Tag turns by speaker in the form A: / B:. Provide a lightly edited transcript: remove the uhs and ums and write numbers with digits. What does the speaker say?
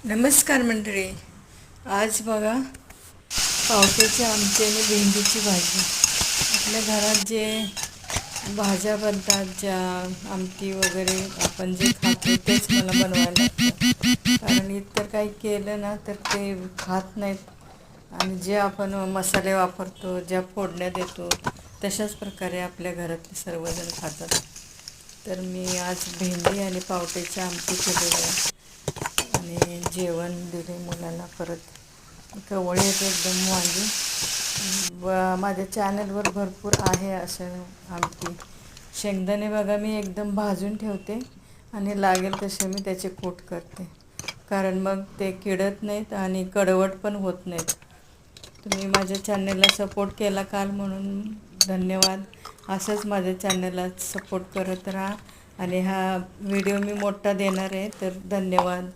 A: नमस्कार मंडळी. आज बघा पावट्याची आमटी आणि भेंडीची भाजी. आपल्या घरात जे भाज्या बनतात, ज्या आमटी वगैरे आपण जे खातो तेच मला बनवायला लागतं. कारण इतर काही केलं ना तर ते खात नाहीत आणि जे आपण मसाले वापरतो, ज्या फोडण्या देतो तशाच प्रकारे आपल्या घरातले सर्वजण खातात. तर मी आज भेंडी आणि पावट्याची आमटी केलेली आहे आणि जेवण दिले मुलांना. परत कवळी आहेत एकदम वांगी. माझ्या चॅनलवर भरपूर आहे असं आमटी. शेंगदाणे बघा मी एकदम भाजून ठेवते आणि लागेल तसे मी त्याचे कूट करते, कारण मग ते किडत नाहीत आणि कडवट पण होत नाहीत. तुम्ही माझ्या चॅनलला सपोर्ट केला काल म्हणून धन्यवाद. असंच माझ्या चॅनलला सपोर्ट करत राहा आणि हा व्हिडिओ मी मोठा देणार आहे, तर धन्यवाद.